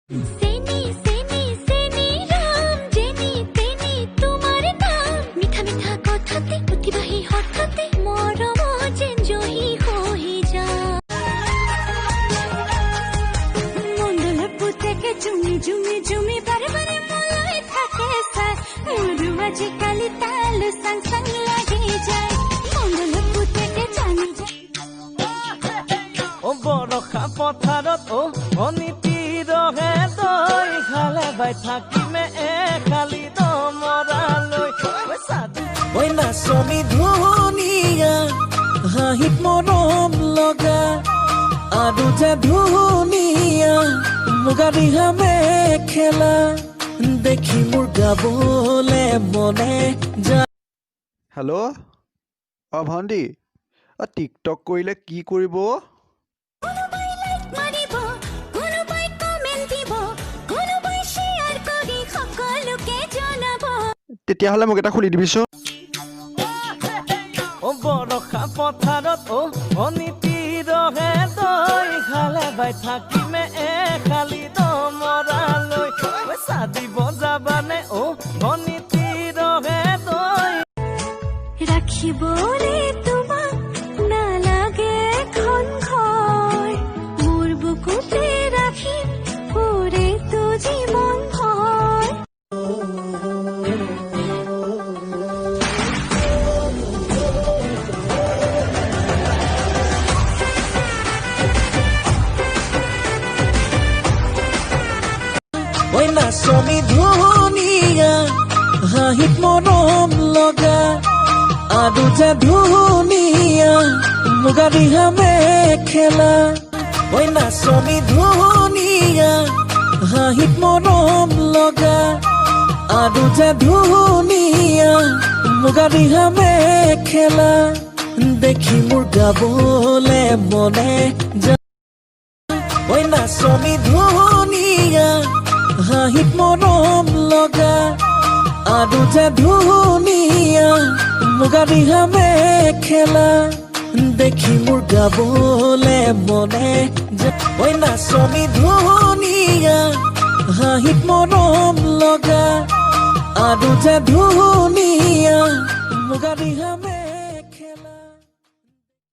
सेनी सेनी सेनी Ram jenny तेनी तुम्हारे नाम मिठा मिठा कथाते प्रतिबाही हठाते मरम जेन जही होई जा मंडल पुतेके जुमी जुमी जुमी बारे बारे मलाई থাকে সাই মুরু আজি কালি তাল সং সং লাগি যায় मंडल पुतेके জানি যায় ও বৰষা পথাৰত ও অনিতি ৰহে তই খালে বাই থাকিমে খালি দমৰালৈ ঐ নাচনি ধুনীয়া হাঁহিত মৰম লগা আৰু যে ধুনীয়া মুগা ৰিহা মেখেলা দেখি মোৰ গাবলে মনে যায়। হেল্ল' ভণ্টি টিকটক কৰিলে কি কৰিব? কোনোবাই লাইক মাৰিব কোনোবাই কমেন্ট দিব কোনোবাই শেয়াৰ কৰি সকলোকে জনাব তেতিয়াহ'লে মোক এটা খুলি দিবিচোন। ও বৰষা পথাৰত ও অনিতি ৰহে তই খালে বাই থাকিমে খালি দমৰালৈ চাদিব যাবানে ও অনিতি ৰহে তই ৰাখিবলে তোমাক নালাগে এখন ঘৰ মোৰ বুকুতে ৰাখিম পুৰে তো জীৱন ভৰ ঐ নাচনি ধুনীয়া হাঁহিত মৰম লগা আৰু যে ধুনীয়া মুগা ৰিহা মেখেলা ঐ নাচনি ধুনীয়া হাঁহিত মৰম লগা আৰু যে ধুনীয়া মুগা ৰিহা মেখেলা দেখি মোৰ গাবলে মনে যায়। ঐ নাচনি ধুনীয়া হাঁহিত মৰম লগা আৰু যে ধুনীয়া মুগা ৰিহা মেখেলা দেখি মোৰ গাবলে মনে যায়। ঐ নাচনি ধুনীয়া হাঁহিত মৰম লগা আৰু যে ধুনীয়া মুগা ৰিহা